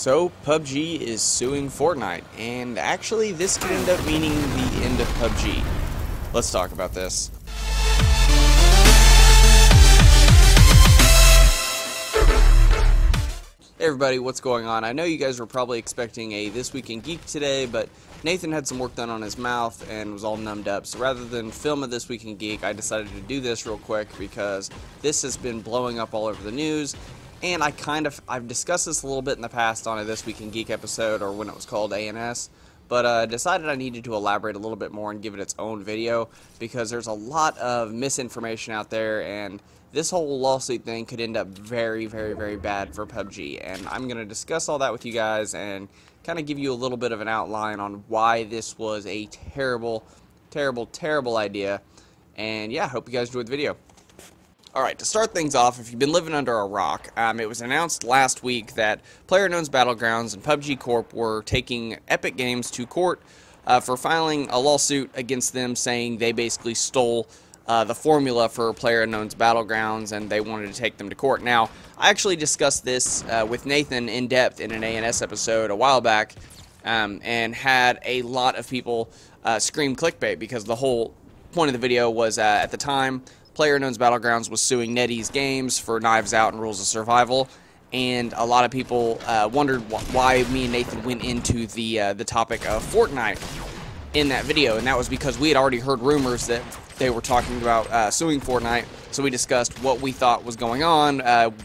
So, PUBG is suing Fortnite, and actually this could end up meaning the end of PUBG. Let's talk about this. Hey everybody, what's going on? I know you guys were probably expecting a This Week in Geek today, but Nathan had some work done on his mouth and was all numbed up. So rather than film a This Week in Geek, I decided to do this real quick because this has been blowing up all over the news. And I've discussed this a little bit in the past on a This Week in Geek episode, or when it was called ANS, but decided I needed to elaborate a little bit more and give it its own video, because there's a lot of misinformation out there, and this whole lawsuit thing could end up very, very, very bad for PUBG, and I'm going to discuss all that with you guys, and kind of give you a little bit of an outline on why this was a terrible, terrible, terrible idea, and yeah, hope you guys enjoyed the video. Alright, to start things off, if you've been living under a rock, it was announced last week that PlayerUnknown's Battlegrounds and PUBG Corp were taking Epic Games to court for filing a lawsuit against them, saying they basically stole the formula for PlayerUnknown's Battlegrounds and they wanted to take them to court. Now, I actually discussed this with Nathan in depth in an ANS episode a while back, and had a lot of people scream clickbait, because the whole point of the video was, at the time, PlayerUnknown's Battlegrounds was suing NetEase Games for Knives Out and Rules of Survival, and a lot of people wondered why me and Nathan went into the topic of Fortnite in that video, and that was because we had already heard rumors that they were talking about suing Fortnite, so we discussed what we thought was going on.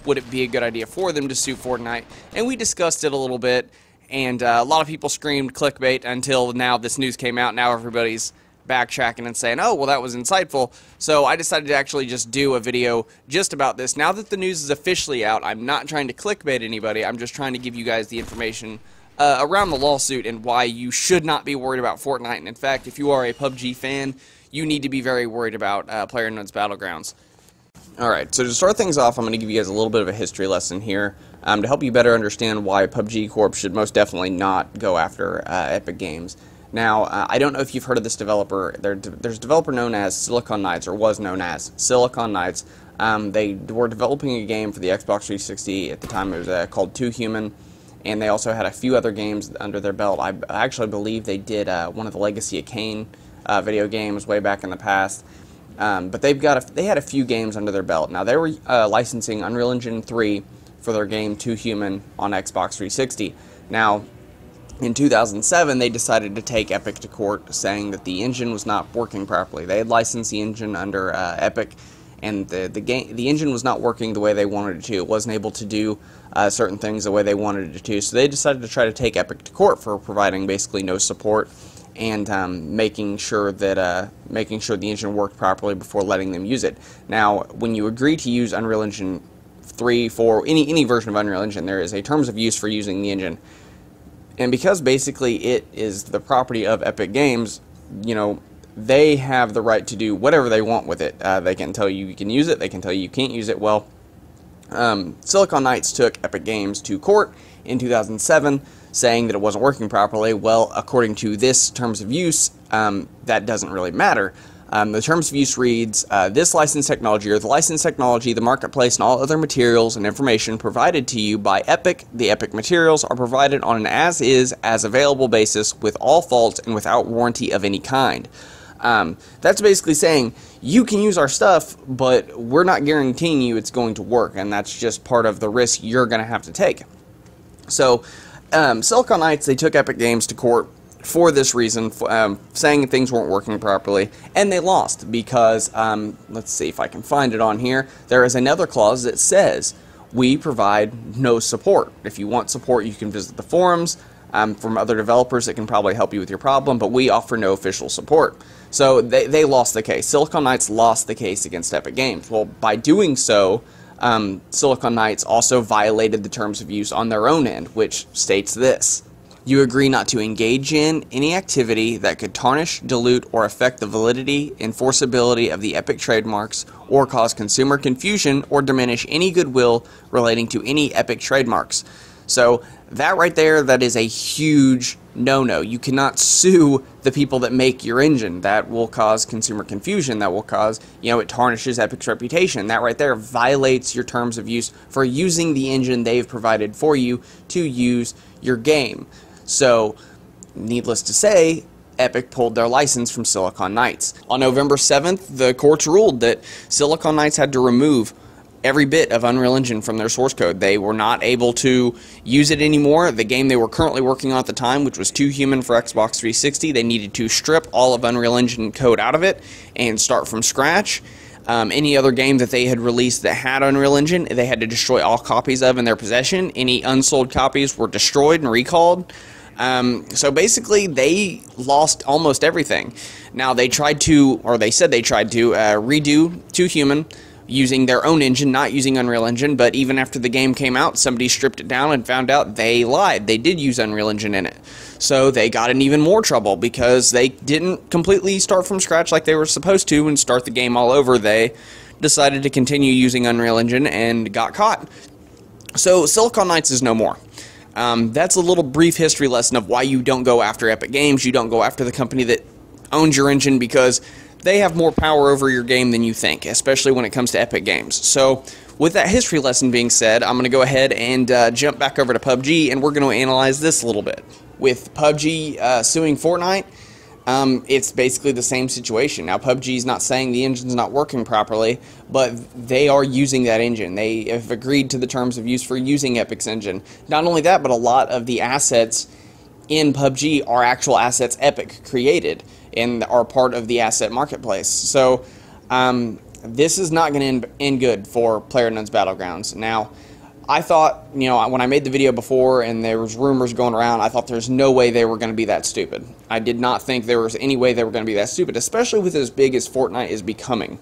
Would it be a good idea for them to sue Fortnite? And we discussed it a little bit, and a lot of people screamed clickbait until now this news came out. Now everybody's backtracking and saying, oh, well, that was insightful. So I decided to actually just do a video just about this. Now that the news is officially out, I'm not trying to clickbait anybody. I'm just trying to give you guys the information around the lawsuit and why you should not be worried about Fortnite. And in fact, if you are a PUBG fan, you need to be very worried about PlayerUnknown's Battlegrounds. Alright, so to start things off, I'm going to give you guys a little bit of a history lesson here to help you better understand why PUBG Corp should most definitely not go after Epic Games. Now, I don't know if you've heard of this developer. There's a developer known as Silicon Knights, or was known as Silicon Knights. They were developing a game for the Xbox 360. At the time, it was called Too Human, and they also had a few other games under their belt. I actually believe they did one of the Legacy of Kain video games way back in the past. But they had a few games under their belt. Now, they were licensing Unreal Engine 3 for their game Too Human on Xbox 360. Now, in 2007, they decided to take Epic to court, saying that the engine was not working properly. They had licensed the engine under Epic, and the engine was not working the way they wanted it to. It wasn't able to do certain things the way they wanted it to. So they decided to try to take Epic to court for providing basically no support and making sure the engine worked properly before letting them use it. Now, when you agree to use Unreal Engine 3, 4, any version of Unreal Engine, there is a terms of use for using the engine. And because basically it is the property of Epic Games, you know, they have the right to do whatever they want with it. They can tell you can use it, they can tell you can't use it. Well, Silicon Knights took Epic Games to court in 2007, saying that it wasn't working properly. Well, according to this terms of use, that doesn't really matter. The terms of use reads, this licensed technology, or the licensed technology, the marketplace, and all other materials and information provided to you by Epic, the Epic materials, are provided on an as-is, as-available basis with all faults and without warranty of any kind. That's basically saying, you can use our stuff, but we're not guaranteeing you it's going to work, and that's just part of the risk you're going to have to take. So, Silicon Knights, they took Epic Games to court for this reason, saying things weren't working properly, and they lost because, let's see if I can find it on here, there is another clause that says, we provide no support. If you want support, you can visit the forums from other developers that can probably help you with your problem, but we offer no official support. So they lost the case. Silicon Knights lost the case against Epic Games. Well, by doing so, Silicon Knights also violated the terms of use on their own end, which states this: you agree not to engage in any activity that could tarnish, dilute, or affect the validity, enforceability of the Epic trademarks, or cause consumer confusion or diminish any goodwill relating to any Epic trademarks. So that right there, that is a huge no-no. You cannot sue the people that make your engine. That will cause consumer confusion. That will cause, it tarnishes Epic's reputation. That right there violates your terms of use for using the engine they've provided for you to use your game. So, needless to say, Epic pulled their license from Silicon Knights. On November 7th, the courts ruled that Silicon Knights had to remove every bit of Unreal Engine from their source code. They were not able to use it anymore. The game they were currently working on at the time, which was Too Human for Xbox 360, they needed to strip all of Unreal Engine code out of it and start from scratch. Any other game that they had released that had Unreal Engine, they had to destroy all copies of in their possession. Any unsold copies were destroyed and recalled. So basically, they lost almost everything. Now, they tried to, or they said they tried to, redo Too Human using their own engine, not using Unreal Engine, but even after the game came out, somebody stripped it down and found out they lied. They did use Unreal Engine in it. So they got in even more trouble because they didn't completely start from scratch like they were supposed to and start the game all over. They decided to continue using Unreal Engine and got caught. So Silicon Knights is no more. That's a little brief history lesson of why you don't go after Epic Games. You don't go after the company that owns your engine, because they have more power over your game than you think, especially when it comes to Epic Games. So, with that history lesson being said, I'm going to go ahead and jump back over to PUBG, and we're going to analyze this a little bit. With PUBG suing Fortnite, it's basically the same situation. Now, PUBG is not saying the engine's not working properly, but they are using that engine. They have agreed to the terms of use for using Epic's engine. Not only that, but a lot of the assets in PUBG are actual assets Epic created and are part of the asset marketplace. So this is not going to end good for PlayerUnknown's Battlegrounds. Now, I thought, when I made the video before and there was rumors going around, I thought there's no way they were going to be that stupid. I did not think there was any way they were going to be that stupid, especially with as big as Fortnite is becoming.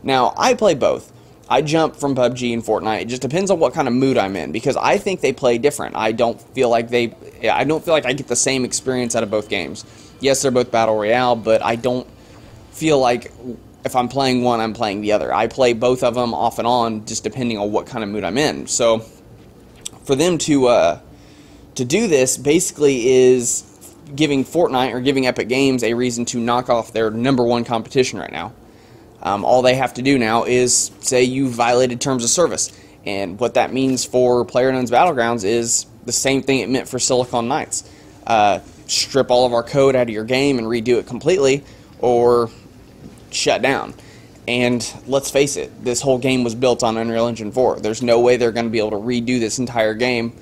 Now, I play both. I jump from PUBG and Fortnite. It just depends on what kind of mood I'm in, because I think they play different. I don't feel like I get the same experience out of both games. Yes, they're both Battle Royale, but I don't feel like if I'm playing one, I'm playing the other. I play both of them off and on, just depending on what kind of mood I'm in. So, for them to do this basically is giving Fortnite or giving Epic Games a reason to knock off their #1 competition right now. All they have to do now is say you violated terms of service, and what that means for PlayerUnknown's Battlegrounds is the same thing it meant for Silicon Knights. Strip all of our code out of your game and redo it completely, or shut down. And let's face it, this whole game was built on Unreal Engine 4. There's no way they're going to be able to redo this entire game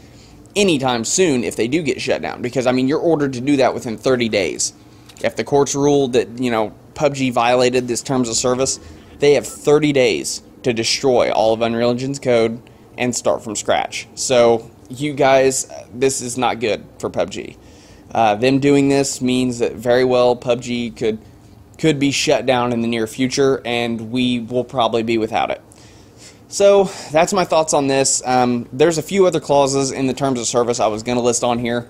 anytime soon if they do get shut down, because you're ordered to do that within 30 days. If the courts ruled that PUBG violated this terms of service, they have 30 days to destroy all of Unreal Engine's code and start from scratch. So you guys, this is not good for PUBG. Them doing this means that very well PUBG could be shut down in the near future, and we will probably be without it. So that's my thoughts on this. There's a few other clauses in the terms of service I was going to list on here,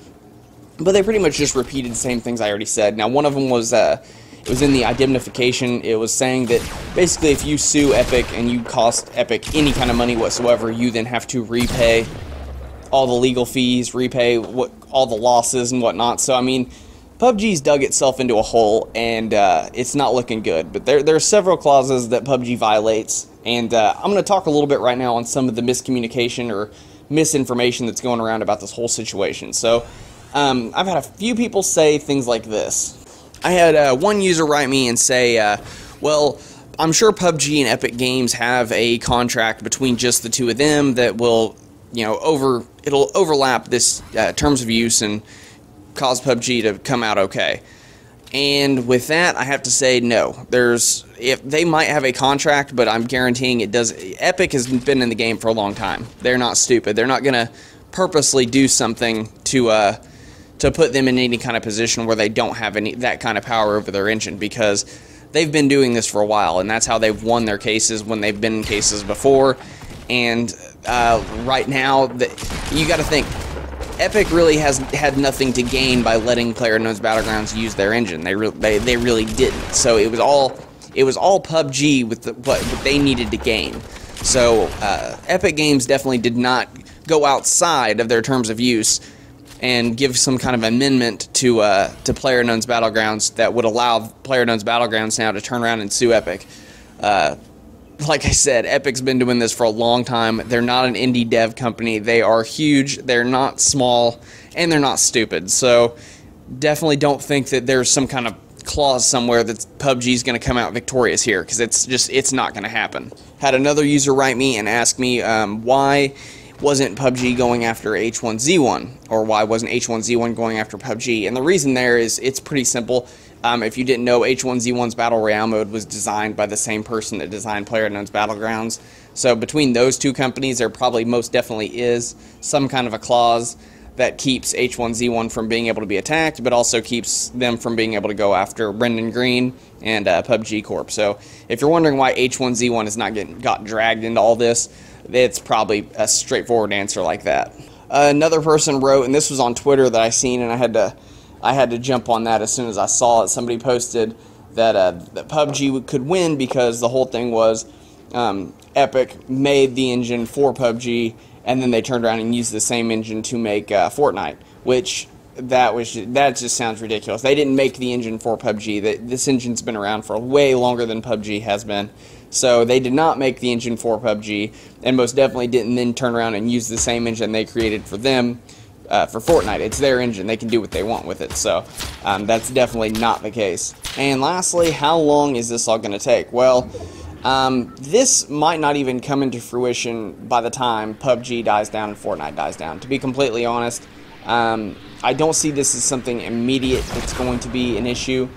but they pretty much just repeated the same things I already said. Now, one of them was it was in the indemnification. It was saying that basically if you sue Epic and you cost Epic any kind of money whatsoever, you then have to repay all the legal fees, repay all the losses and whatnot. So PUBG's dug itself into a hole, and it's not looking good. But there are several clauses that PUBG violates, and I'm going to talk a little bit right now on some of the miscommunication or misinformation that's going around about this whole situation. So I've had a few people say things like this. I had one user write me and say, well, I'm sure PUBG and Epic Games have a contract between just the two of them that will, it'll overlap this terms of use and cause PUBG to come out okay. And with that, I have to say no. If they might have a contract, but I'm guaranteeing it does. Epic has been in the game for a long time. They're not stupid. They're not gonna purposely do something to put them in any kind of position where they don't have that kind of power over their engine, because they've been doing this for a while, and that's how they've won their cases when they've been in cases before. And right now, you got to think, Epic really has had nothing to gain by letting PlayerUnknown's Battlegrounds use their engine. They really didn't. So it was all PUBG with what they needed to gain. So Epic Games definitely did not go outside of their terms of use and give some kind of amendment to PlayerUnknown's Battlegrounds that would allow PlayerUnknown's Battlegrounds now to turn around and sue Epic. Like I said, Epic's been doing this for a long time. They're not an indie dev company. They are huge. They're not small, and they're not stupid. So definitely don't think that there's some kind of clause somewhere that PUBG is going to come out victorious here, because it's not going to happen. Had another user write me and ask me why wasn't PUBG going after H1Z1, or why wasn't H1Z1 going after PUBG? And the reason there is it's pretty simple. If you didn't know, H1Z1's Battle Royale mode was designed by the same person that designed PlayerUnknown's Battlegrounds. So between those two companies, there probably most definitely is some kind of a clause that keeps H1Z1 from being able to be attacked, but also keeps them from being able to go after Brendan Green and PUBG Corp. So if you're wondering why H1Z1 has not got dragged into all this, it's probably a straightforward answer like that. Another person wrote, and this was on Twitter that I seen, and I had to jump on that as soon as I saw it. Somebody posted that, that PUBG could win because the whole thing was Epic made the engine for PUBG, and then they turned around and used the same engine to make Fortnite, which that just sounds ridiculous. They didn't make the engine for PUBG. This engine's been around for way longer than PUBG has been. So they did not make the engine for PUBG, and most definitely didn't then turn around and use the same engine they created for them for Fortnite. It's their engine. They can do what they want with it. So that's definitely not the case. And lastly, how long is this all going to take? Well, this might not even come into fruition by the time PUBG dies down and Fortnite dies down. To be completely honest, I don't see this as something immediate that's going to be an issue.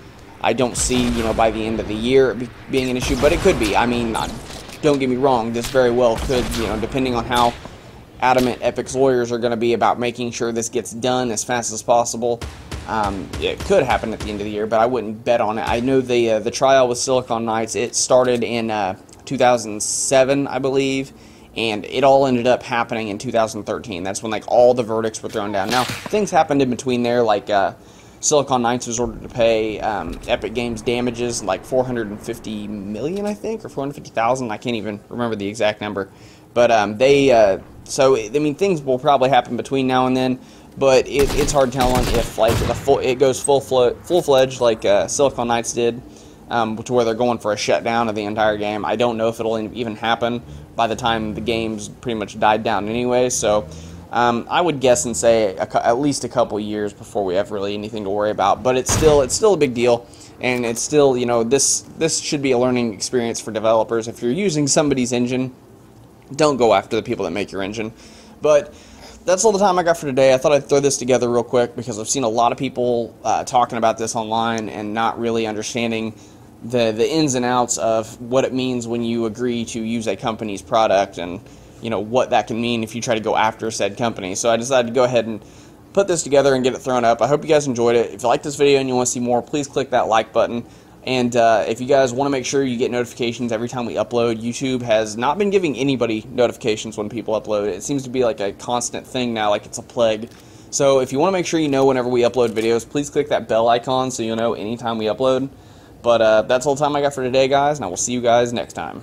I don't see, by the end of the year it being an issue, but it could be. I mean, don't get me wrong, this very well could, depending on how adamant Epic's lawyers are going to be about making sure this gets done as fast as possible. It could happen at the end of the year, but I wouldn't bet on it. I know the trial with Silicon Knights, it started in 2007, I believe, and it all ended up happening in 2013. That's when all the verdicts were thrown down. Now, things happened in between there, Silicon Knights was ordered to pay Epic Games damages, like $450 million, I think, or $450,000. I can't even remember the exact number. But so I mean, things will probably happen between now and then. But it's hard telling if it goes full-fledged like Silicon Knights did, to where they're going for a shutdown of the entire game. I don't know if it'll even happen by the time the game's pretty much died down anyway. So I would guess and say at least a couple years before we have really anything to worry about. But it's still a big deal, and it's still this should be a learning experience for developers. If you're using somebody's engine, don't go after the people that make your engine. But that's all the time I got for today. I thought I'd throw this together real quick because I've seen a lot of people talking about this online and not really understanding the ins and outs of what it means when you agree to use a company's product, and what that can mean if you try to go after said company. So I decided to go ahead and put this together and get it thrown up. I hope you guys enjoyed it. If you like this video and you want to see more, please click that like button. And if you guys want to make sure you get notifications every time we upload, YouTube has not been giving anybody notifications when people upload. It seems to be like a constant thing now, like it's a plague. So if you want to make sure you know whenever we upload videos, please click that bell icon so you'll know anytime we upload. But that's all the time I got for today, guys, and I will see you guys next time.